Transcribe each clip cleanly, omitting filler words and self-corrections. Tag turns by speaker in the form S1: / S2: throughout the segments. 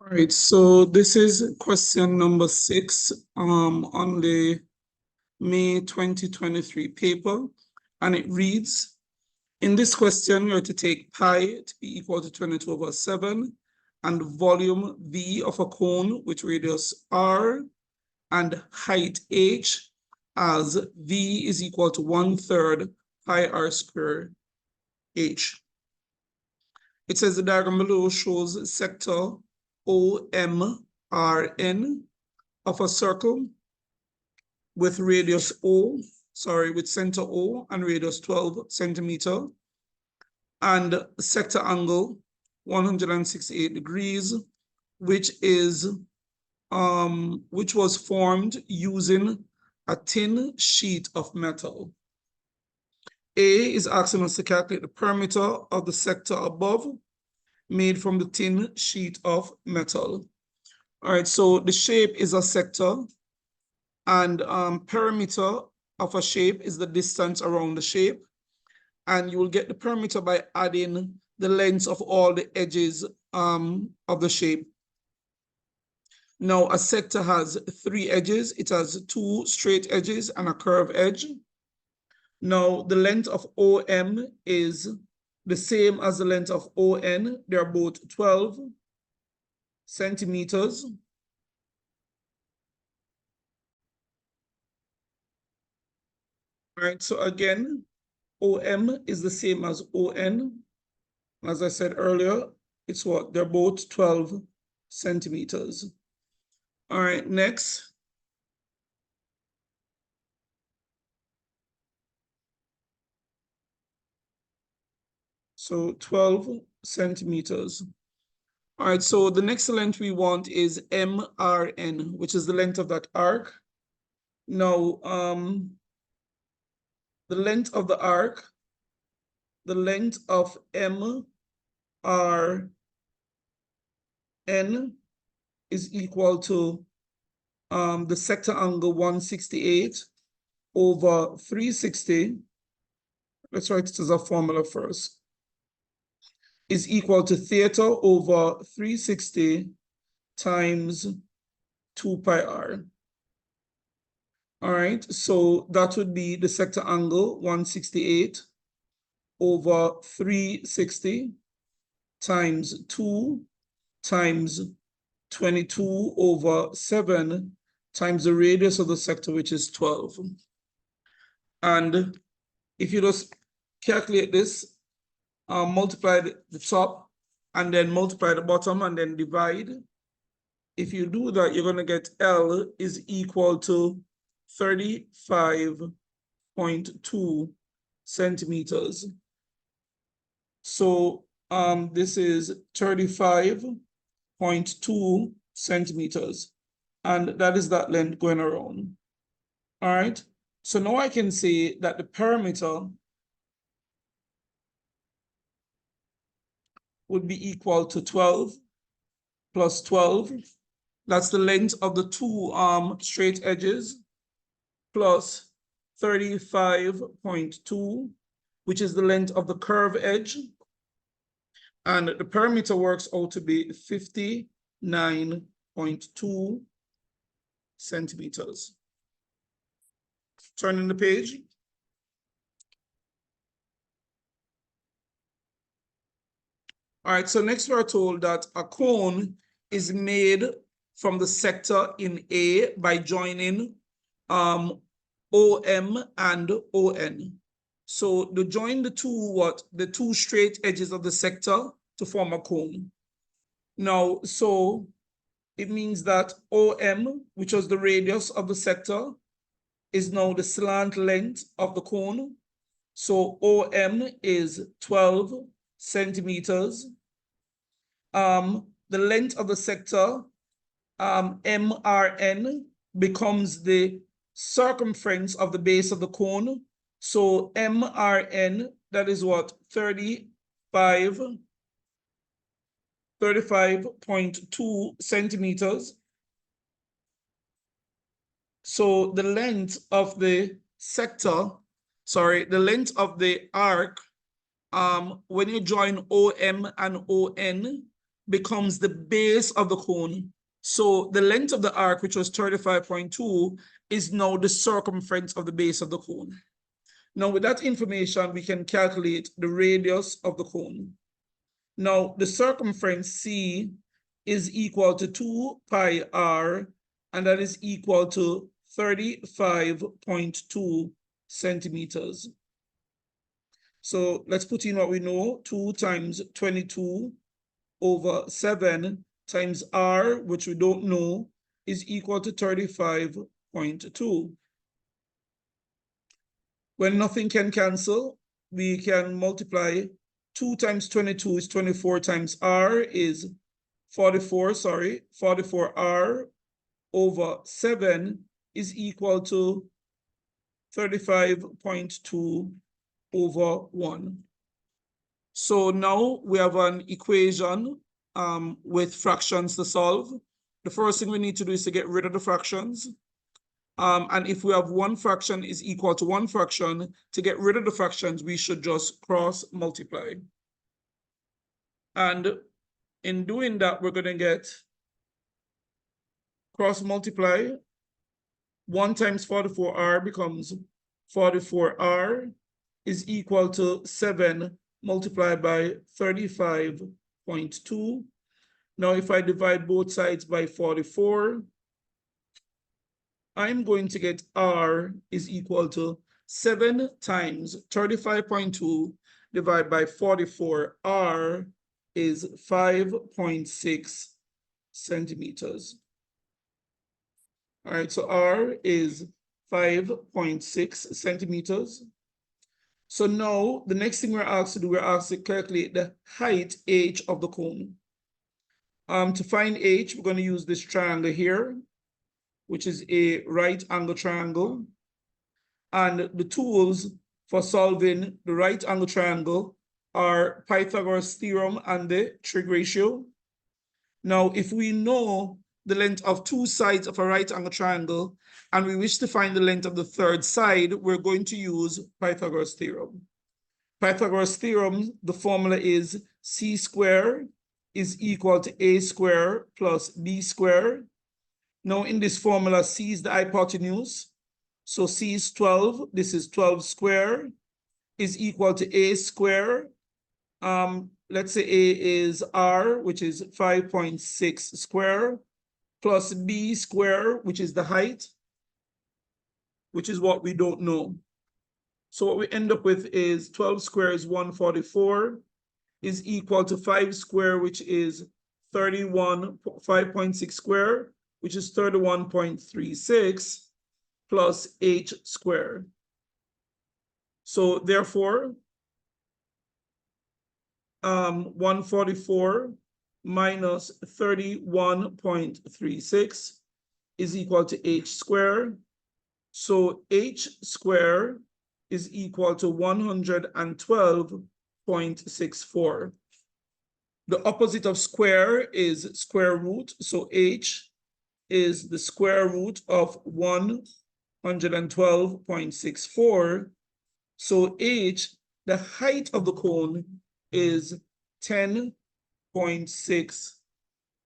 S1: All right, so this is question number 6 on the May 2023 paper, and it reads, in this question, you're to take pi to be equal to 22/7 and volume V of a cone with radius R and height H as V is equal to 1/3 pi R squared H. It says the diagram below shows sector OMRN of a circle with radius with center O and radius 12 centimeter, and sector angle 168 degrees, which was formed using a thin sheet of metal. A is asking us to calculate the perimeter of the sector above, made from the thin sheet of metal. All right, so the shape is a sector, and perimeter of a shape is the distance around the shape. And you will get the perimeter by adding the lengths of all the edges of the shape. Now, a sector has 3 edges. It has 2 straight edges and a curved edge. Now, the length of OM is the same as the length of ON. They are both 12 centimeters. All right, so again, OM is the same as ON. As I said earlier, it's what? They're both 12 centimeters. All right, next. So 12 centimeters. All right, so the next length we want is MRN, which is the length of that arc. Now, the length of the arc, the length of MRN is equal to the sector angle 168 over 360. Let's write it as a formula first. Is equal to theta over 360 times 2 pi r. All right, so that would be the sector angle 168 over 360 times 2 times 22 over 7 times the radius of the sector, which is 12. And if you just calculate this, multiply the top and then multiply the bottom and then divide. If you do that, you're going to get L is equal to 35.2 centimeters. So this is 35.2 centimeters. And that is that length going around. All right. So now I can say that the perimeter would be equal to 12 plus 12. That's the length of the 2 straight edges, plus 35.2, which is the length of the curved edge. And the perimeter works out to be 59.2 centimeters. Turning the page. All right, so next we're told that a cone is made from the sector in A by joining OM and ON. So to join the two straight edges of the sector to form a cone. Now, so it means that OM, which was the radius of the sector, is now the slant length of the cone. So OM is 12 centimeters. The length of the sector, MRN, becomes the circumference of the base of the cone. So MRN, that is what? 35.2 centimeters. So the length of the sector, the length of the arc, when you join OM and ON, becomes the base of the cone. So the length of the arc, which was 35.2, is now the circumference of the base of the cone. Now, with that information, we can calculate the radius of the cone. Now, the circumference C is equal to 2 pi r, and that is equal to 35.2 centimeters. So let's put in what we know, 2 times 22 over 7 times r, which we don't know, is equal to 35.2. When nothing can cancel, we can multiply 2 times 22 is 24 times r is 44r over 7 is equal to 35.2 over 1. So now we have an equation with fractions to solve. The first thing we need to do is to get rid of the fractions. And if we have one fraction is equal to one fraction, to get rid of the fractions, we should just cross multiply. And in doing that, we're going to get cross multiply. 1 times 44r becomes 44r is equal to 7 multiplied by 35.2. Now, if I divide both sides by 44, I'm going to get r is equal to 7 times 35.2 divided by 44. R is 5.6 centimeters. All right, so r is 5.6 centimeters. So now the next thing we're asked to do, we're asked to calculate the height h of the cone. To find h, we're going to use this triangle here, which is a right angle triangle. And the tools for solving the right angle triangle are Pythagoras theorem and the trig ratio. Now, if we know the length of two sides of a right angle triangle and we wish to find the length of the third side, we're going to use Pythagoras theorem. Pythagoras theorem, the formula is c squared is equal to a squared plus b squared. Now, in this formula, c is the hypotenuse. So c is 12. This is 12 squared is equal to a squared. Let's say a is r, which is 5.6 squared, plus b squared, which is the height, which is what we don't know. So what we end up with is 12 squared is 144, is equal to 5 squared, which is 5.6 squared, which is 31.36, plus h squared. So therefore, 144 minus 31.36 is equal to h squared. So h squared is equal to 112.64. The opposite of square is square root. So h is the square root of 112.64. So h, the height of the cone, is 10.6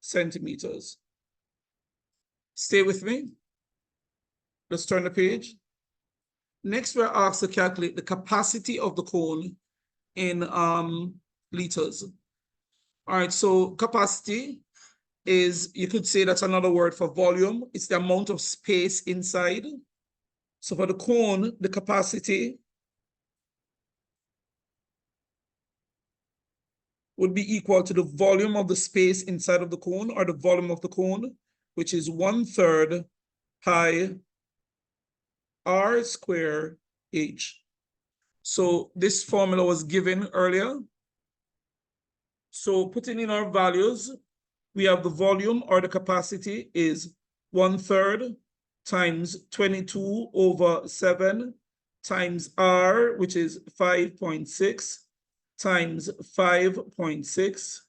S1: centimeters. Stay with me. Let's turn the page. Next, we're asked to calculate the capacity of the cone in liters. All right, so capacity is, you could say that's another word for volume. It's the amount of space inside. So for the cone, the capacity would be equal to the volume of the space inside of the cone, or the volume of the cone, which is 1/3 pi r squared h. So this formula was given earlier. So putting in our values, we have the volume, or the capacity, is 1/3 times 22 over 7 times r, which is 5.6, times 5.6,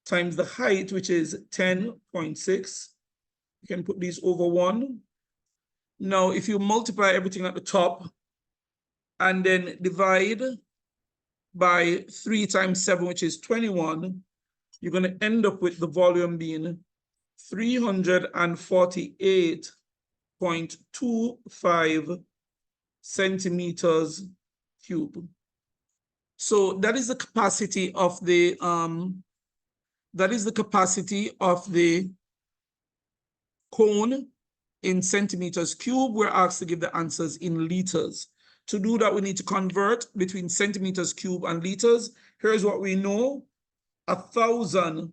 S1: times the height, which is 10.6. You can put these over 1. Now, if you multiply everything at the top and then divide by 3 times 7, which is 21, you're going to end up with the volume being 348.25 centimeters cube. So that is the capacity of the cone in centimeters cube. We're asked to give the answers in liters. To do that, we need to convert between centimeters cube and liters. Here's what we know. 1,000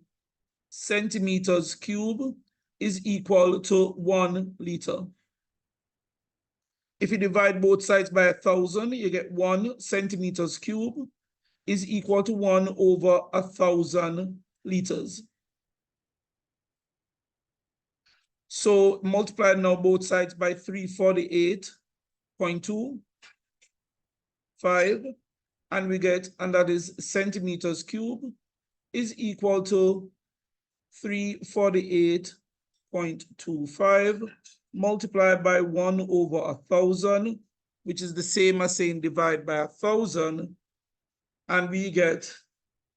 S1: centimeters cube is equal to 1 liter. If you divide both sides by 1,000, you get 1 centimeters cube is equal to 1 over 1,000 liters. So multiply now both sides by 348.25, and we get, and that is centimeters cube is equal to 348.25 multiplied by 1 over 1,000, which is the same as saying divide by 1,000, and we get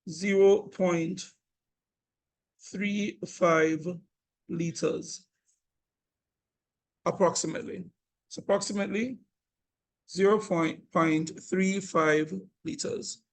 S1: 0.35 liters, approximately. It's approximately 0.35 liters.